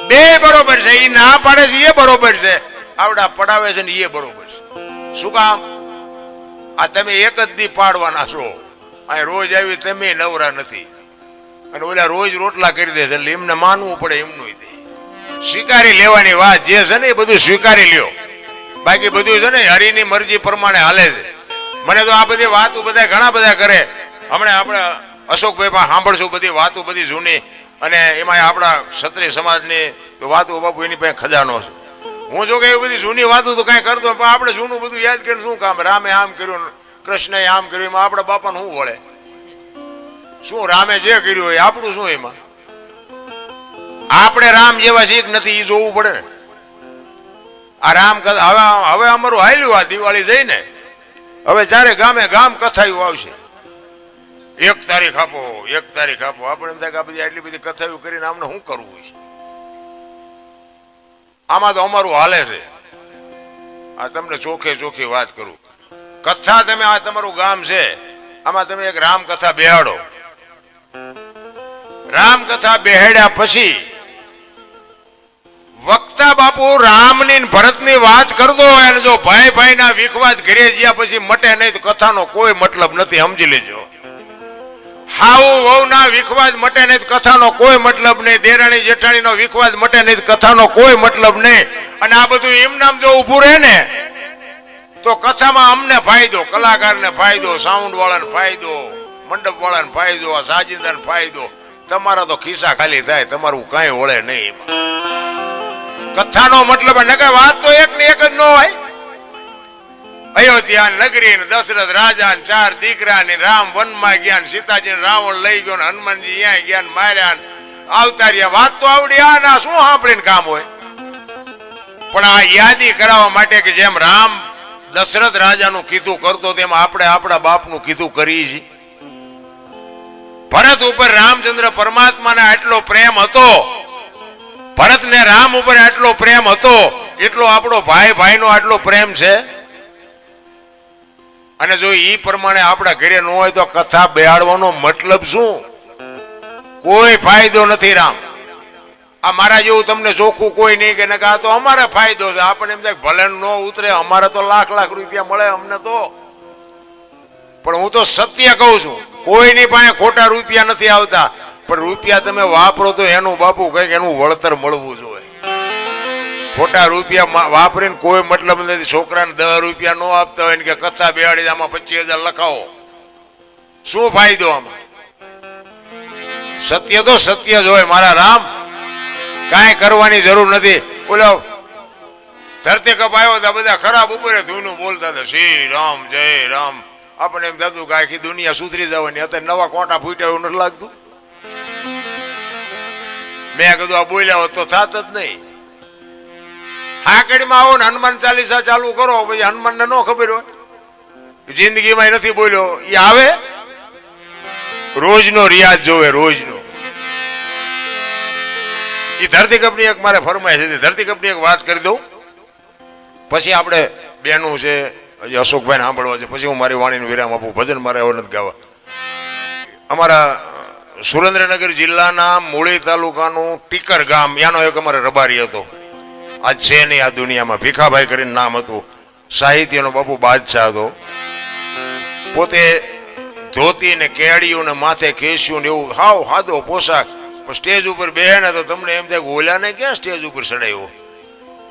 બે બરોબર છે. એ ના પાડે છે એ બરોબર છે, આવડા પડાવે છે ને એ બરોબર છે. શું કામ? આ તમે એક જ દી પાડવાના છો. આ રોજ આવી તમે નવરા નથી અને ઓલા રોજ રોટલા કરી દે છે એટલે એમને માનવું પડે. એમનું સ્વીકારી લેવાની વાત જે છે ને એ બધું સ્વીકારી લ્યો. બાકી બધું છે ને હરિની મરજી પ્રમાણે હાલે છે. મને તો આ બધી વાતો બધા ઘણા બધા કરે. હમણાં આપણે અશોકભાઈ પણ સાંભળશું બધી વાતો બધી જૂની, અને એમાં આપણા ક્ષત્રિય સમાજની વાતો બાપુ એની પાસે ખજાનો છે. હું જો કે એ બધી જૂની વાતો તો કાંઈ કરતો પણ આપણે જૂનું બધું યાદ કરીને શું કામ? રામે આમ કર્યું, કૃષ્ણએ આમ કર્યું, એમાં આપણા બાપાને શું વળે? શું રામે જે કર્યું હોય આપણું શું એમાં? આપણે રામ જેવા શીખ નથી એ જોવું પડે ને. આ રામ હવે અમારું હાલ્યું આ દિવાળી જઈને હવે જ્યારે ગામે ગામ કથાયું આવશે. 1 તારીખ આપો, 1 તારીખ આપો. આપણે એમ થાય કે આ બધી આટલી બધી કથાયું કરીને આમને શું કરવું છે? આમાં તો અમારું હાલે છે. આ તમને ચોખ્ખી વાત કરું. કથા તમે આ તમારું ગામ છે આમાં તમે એક રામકથા બેહાડો. રામકથા બેહાડ્યા પછી વક્તા બાપુ રામની ને ભરતની વાત કરતો હોય અને જો ભાઈ ભાઈના વિખવાદ ઘરે જ્યાં પછી મટે નહીં તો કથાનો કોઈ મતલબ નથી, સમજી લેજો. હાઉ વહુના વિખવાદ મટે નહીં તો કથાનો કોઈ મતલબ નહીં, દેરાણી જેઠાણીનો વિખવાદ મટે નહીં તો કથાનો કોઈ મતલબ નહીં. અને આ બધું એમ નામ જો ઊભું રહે ને તો કથામાં અમને ફાયદો, કલાકારને ફાયદો, સાઉન્ડ વાળાને ફાયદો, મંડપ વાળાને ફાયદો, આ સાજિંદાને ફાયદો. તમારા તો ખિસ્સા ખાલી થાય, તમારું કાંઈ વળે નહીં. કથાનો મતલબ ન કે વાત તો એક ને એક જ ન હોય. અયોધ્યા નગરી ને દશરથ રાજા ને 4 દીકરા ને રામ વનમાં ગયા ને સીતાજી રાવણ લઈ ગયો ને હનુમાનજી અહીંયા ગયા ને માર્યા આવતાર્યા. વાત તો આવડી આ ના શું સાંભળીને કામ હોય. પણ આ યાદી કરાવવા માટે કે જેમ રામ દશરથ રાજાનું કીધું કરતો તેમ આપણે આપણા બાપનું કીધું કરી છીએ. ભરત ઉપર રામચંદ્ર પરમાત્માને આટલો પ્રેમ હતો, ભરત ને રામ ઉપર આટલો પ્રેમ હતો, એટલો આપણો ભાઈ ભાઈનો આટલો પ્રેમ છે. અને જો ઈ પ્રમાણે આપણા ઘરે ન હોય તો કથા બેહાડવાનો મતલબ શું? કોઈ ફાયદો નથી. રામ આ મારા જેવું તમને ચોખ્ખું કોઈ નહીં કે આ તો અમારે ફાયદો છે. આપણને એમ થાય ભલે ન ઉતરે, અમારે તો લાખ લાખ રૂપિયા મળે અમને તો. પણ હું તો સત્ય કહું છું, કોઈની પાસે ખોટા રૂપિયા નથી આવતા. પણ રૂપિયા તમે વાપરો તો એનું બાપુ કઈક એનું વળતર મળવું જોઈએ. ખોટા રૂપિયા વાપરીને કોઈ મતલબ નથી. છોકરાને 10 રૂપિયા નો આપતા હોય ને કે કથા બેહાડી આમાં 25,000 લખાવો, શું ફાયદો આમાં? સત્ય તો સત્ય જ હોય મારા રામ, કાંઈ કરવાની જરૂર નથી. બોલો ધરતી કપ આવ્યો હતા, બધા ખરાબ ઉપર ધૂનું બોલતા હતા, શ્રી રામ જય રામ. આપણે એમ થતું કે આખી દુનિયા સુધરી જવાની. અત્યારે નવા કોટા ફૂટ્યા એવું નથી લાગતું? મેં કીધું આ બોલ્યા હોત તો થાત જ નહીં. હાકડીમાં આવો ને હનુમાન ચાલીસા ચાલુ કરો, પછી હનુમાનને ન ખબર હોય, જિંદગીમાં નથી બોલ્યો, એ આવે રોજનો રિયાઝ જોવે, રોજનો. એ ધરતીકપની એક મારે ફરમાય છે, ધરતીકપની એક વાત કરી દઉં પછી આપણે બેનું છે હજી અશોકભાઈને સાંભળવા છે, પછી હું મારી વાણીનું વિરામ આપું. ભજન મારે હવે નથી ગાવા. અમારા સુરેન્દ્રનગર જિલ્લાના મૂળી તાલુકાનું ટીકર ગામ, યાનો એક અમારે રબારી હતો, આજ છે નહીં આ દુનિયામાં. ભીખાભાઈ કરીને નામ હતું. સાહિત્યનો બાપુ બાદશાહ હતો. પોતે ધોતી ને કેડિયું ને માથે કેસ્યું ને એવું હાવ સાદો પોશાક. સ્ટેજ ઉપર બેહે ને તો તમને એમ થાય ઓલાને ક્યાં સ્ટેજ ઉપર ચડાવ્યો.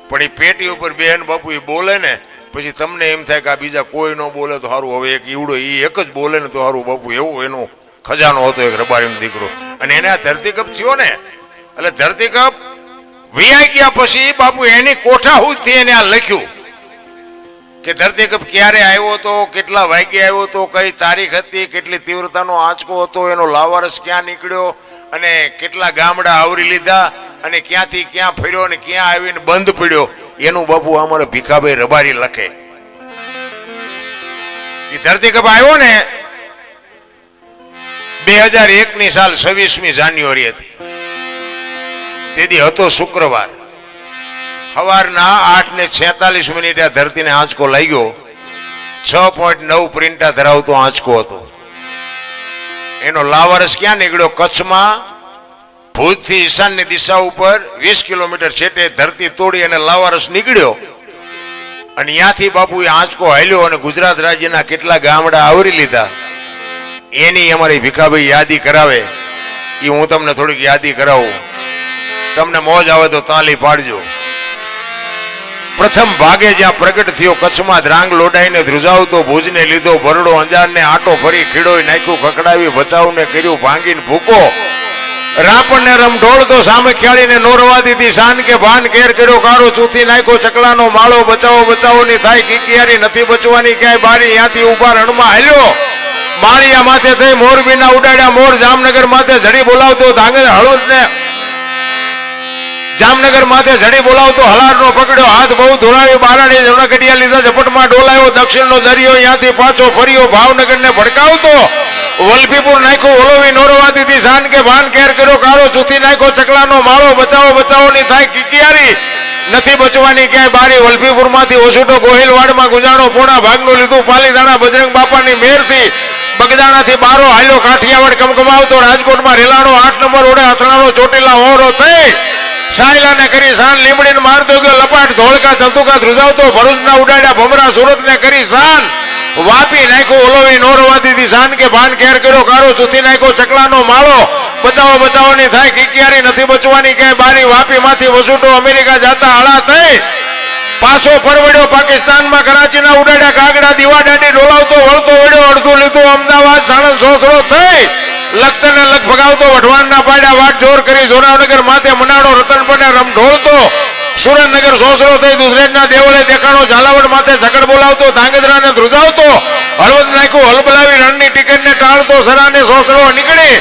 પણ એ પેટી ઉપર બેહે ને બાપુ એ બોલે ને પછી તમને એમ થાય કે આ બીજા કોઈ ન બોલે તો સારું, હવે એક ઈવડો એ એક જ બોલે ને તો સારું. બાપુ એવું એનો ખજાનો હતો, એક રબારીનો દીકરો. અને એને આ ધરતીકપ થયો ને, એટલે ધરતીકપ વિયા ગયા પછી બાપુ એની કોઠાહૂદથી એને આ લખ્યું કે ધરતીકપ ક્યારે આવ્યો હતો, કેટલા વાગ્યે આવ્યો હતો, કઈ તારીખ હતી, કેટલી તીવ્રતાનો આંચકો હતો, એનો લાવારસ ક્યાં નીકળ્યો અને કેટલા ગામડા આવરી લીધા અને ક્યાંથી ક્યાં ફર્યો અને ક્યાં આવીને બંધ પડ્યો, એનું બાપુ અમારે ભીખાભાઈ રબારી લખે. એ ધરતીકપ આવ્યો ને 2001ની સાલ 26મી જાન્યુઆરી હતી. તેથી હતો શુક્રવાર. સવારના 8:46 આ ધરતીને આંચકો લાગ્યો. 6.9 પ્રિન્ટા ધરાવતો આંચકો હતો. એનો લાવારસ ક્યાં નીકળ્યો? કચ્છમાં ભુજથી ઈશાનની દિશા ઉપર 20 કિલોમીટર છેટે ધરતી તોડી અને લાવારસ નીકળ્યો. અને ત્યાંથી બાપુ એ આંચકો હાલ્યો અને ગુજરાત રાજ્યના કેટલા ગામડા આવરી લીધા. એની અમારી ભીખાભાઈ યાદી કરાવે. એ હું તમને થોડીક યાદી કરાવું, તમને મોજ આવે તો તાલી પાડજો. પ્રથમ ભાગે જ્યાં પ્રગટ થયો કચ્છમાં ધ્રાંગ લોડાઈને ધ્રુજાવતો, ભુજને લીધો ભરડો, અંજારને આટો ફરી ખીડોય નાખ્યું, ખકડાવી બચાવને કર્યું ભાંગીને ભૂકો, રાપણને રમઢોળતો સામે ખ્યાળીને નો રવા દીધી, શાન કે ભાન કેર કર્યો કારો, ચૂથી નાખ્યો ચકલાનો માળો, બચાવો બચાવોની થાય કિકિયારી, નથી બચવાની ક્યાંય બારી, ત્યાંથી ઉભા રણમાં હાલ્યો, માળિયા માથે થઈ મોરબીના ઉડાડ્યા મોર, જામનગર માથે ઝડી બોલાવતો ધાંગર હળવદને જામનગર માથે ઝડી બોલાવતો હલારનો પકડ્યો, હાથ બહુ ધોળાવી બારાડી જમણકડિયા લીધા, ઝપટમાં ડોલાયો દક્ષિણનો દરિયો, ત્યાંથી પાછો ફર્યો ભાવનગરને ભડકાવતો, વલભીપુર નાખ્યો ઓલોવી નોરવા દીધી, શાન કે ભાન કેર કર્યો કાળો, ચૂથી નાખ્યો ચકલાનો માળો, બચાવો બચાવોની થાય કિકિયારી, નથી બચવાની ક્યાંય બારી વલભીપુરમાંથી ઓછુટો ગોહિલવાડમાં ગુજારો પોણા ભાગનું લીધું પાલીતાણા બજરંગ બાપાની મેરથી બગદાણાથી બારો હાલ્યો કાઠિયાવાડ કમકમાવતો રાજકોટમાં રેલાનો 8 નંબર ઓડે અથડાનો ચોટીલા ઓરો થઈ સાયલાને કરી શાન લીમડીને મારતો ગયો લપાટ ધોળકા ધંતુકા ધ્રુજાવતો ભરૂચના ઉડાડ્યા ભમરા સુરતને કરી શાન વાપી નાખ્યો ઓલોવી નોરવાદીથી શાન કે ભાન કેર કર્યો કારો ચૂથી નાખ્યો ચકલાનો માળો બચાવો બચાવોની થાય કિકિયારી નથી બચવાની ક્યાંય બારી વાપીમાંથી વસુટો અમેરિકા જાતા હળા થઈ પાછો ફરવડ્યો પાકિસ્તાનમાં કરાચીના ઉડાડ્યા કાગડા દીવા દાંડી ડોલાવતો વળતો વળ્યો અડધું લીધું અમદાવાદ સાણંદ સોસરો થઈ લખતરને લખ ભગાવતો વઢવાણના પાડ્યા વાટ જોર કરી જોરાવનગર માથે મનાડો રતનપરને રમ ઢોળતો સુરેન્દ્રનગર સોસરો થઈ દુધરેજના દેવળે દેખાણો ઝાલાવડ માથે ઝઘડ બોલાવતો ધાંગધ્રાને ધ્રુજાવતો હળવદ નાખ્યું હલબલાવી રણની ટિકિટને ટાળતો સરાને સોસરો નીકળી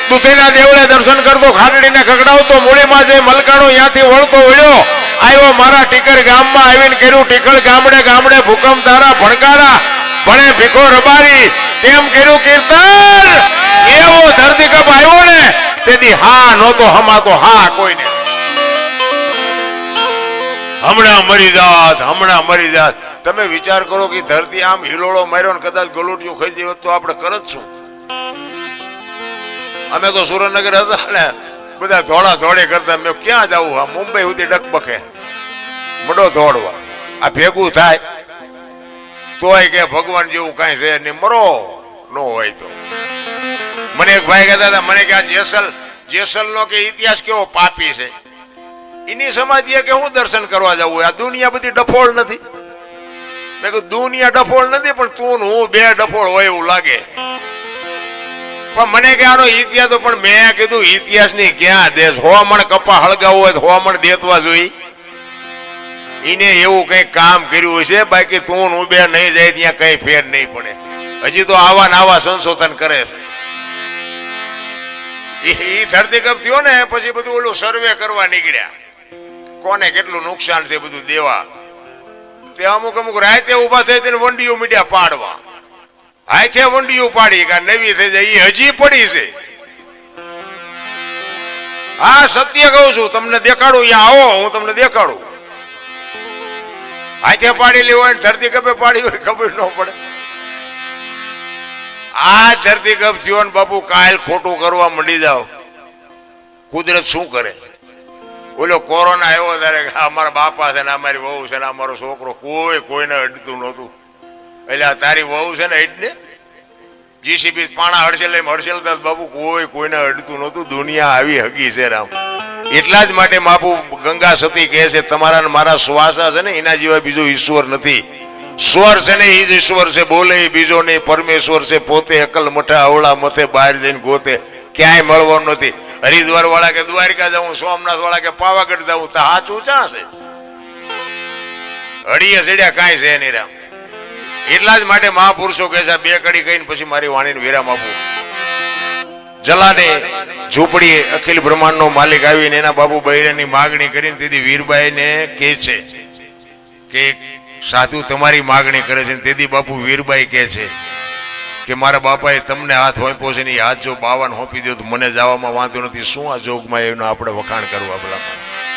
દુધેના દેવળે દર્શન કરતો ખાટડીને ખકડાવતો મૂળીમાં જઈ મલકાણો ત્યાંથી વળતો વળ્યો આવ્યો મારા ટીકર ગામમાં આવીને કર્યું ટીકળ ગામડે ગામડે ભૂકંપ તારા ભણકારા ભણે ભીખો રબારી કેમ કર્યું કીર્તન એવો ધરતીકંપ આવ્યો ને તેથી હા નહોતો હમાતો હા કોઈને હમણાં મરી જાત તમે વિચાર કરો કે ધરતી આમ હિલોળો માર્યો ને કદાચ ગલોટિયું ખાઈ જાય તો આપણે કરત શું અમે તો સુરેન્દ્રનગર હતા ને બધા ધોળા ધોળે કરતા મેં ક્યાં જવું આ મુંબઈ સુધી ડકબકે મડો દોડવા આ ભેગું થાય તોય કે ભગવાન જેવું કઈ છે નહીં મરો નો હોય તો મને એક ભાઈ કહેતા હતા મને કે આ જેસલ નો કે ઇતિહાસ કેવો પાપી છે એની સમાધિએ કે હું દર્શન કરવા જવું આ દુનિયા બધી ડફોળ નથી મેં કીધું દુનિયા ડફોળ નથી પણ તું હું બે ડફોળ હોય એવું લાગે પણ મને કે આનો ઇતિહાસ તો પણ મેં કીધું ઇતિહાસ ની ક્યાં દેશ હોમણ કપા હળગાવું હોય તો હોમણ દેતવા જોઈએ એને એવું કઈ કામ કર્યું હશે બાકી તું હું બે નહીં જાય ત્યાં કઈ ફેર નહીં પડે હજી તો આવા નવા સંશોધન કરે છે એ ધરતીકંપ થયો ને પછી બધું ઓલું સર્વે કરવા નીકળ્યા કોને કેટલું નુકસાન છે બધું દેવા તે અમુક રાતે ઉભા થઈ તેને વંડીઓ મીડિયા પાડવા હાથે વંડીઓ પાડી કે નવી થઈ જાય એ હજી પડી છે હા સત્ય કહું છું તમને દેખાડું અહીંયા આવો હું તમને દેખાડું હાથે પાડી લેવું હોય ધરતીકંપે પાડી હોય ખબર ન પડે આ ધરતીકંપ થયો ને બાપુ કાલ ખોટું કરવા મંડી જાઓ કુદરત શું કરે ઓલો કોરોના આવ્યો ત્યારે અમારા બાપા છે ને અમારી વહુ છે ને અમારો છોકરો કોઈને અડતું નહોતું એટલે તારી વહુ છે ને એટલે જીસીબી પાણા હડસેલ બાપુ કોઈને અડતું નહોતું દુનિયા આવી હગી છે રામ એટલા જ માટે બાપુ ગંગા સતી કહે છે તમારા ને મારા શ્વાસા છે ને એના જેવા બીજો ઈશ્વર નથી સ્વર છે ને એ જ ઈશ્વર છે બોલે એ બીજો નહીં પરમેશ્વર છે પોતે અકલ મઠા અવળા મથે બહાર જઈને ગોતે ક્યાંય મળવાનું નથી હરિદ્વાર વાળા કે દ્વારકા જાઉં સોમનાથ વાળા કે પાવાગઢ જાઉં તો હાચું ચા છે હળીએ ચડ્યા કાંઈ છે નહીં રામ એટલા જ માટે મહાપુરુષો કહે છે બે કડી કહીને પછી મારી વાણીને વિરામ આપું જલાને ઝૂંપડી અખિલ બ્રહ્માંડ નો માલિક આવીને એના બાપુ બૈરાની માગણી કરીને તેથી વીરબાઈ ને કહે છે કે સાધુ તમારી માગણી કરે છે તેથી બાપુ વીરબાઈ કહે છે કે મારા બાપાએ તમને હાથ હોંપ્યો છે ને એ હાથ જો 52 હોંપી દો તો મને જવામાં વાંધો નથી શું આ જોગમાં એનો આપણે વખાણ કરવા ભલા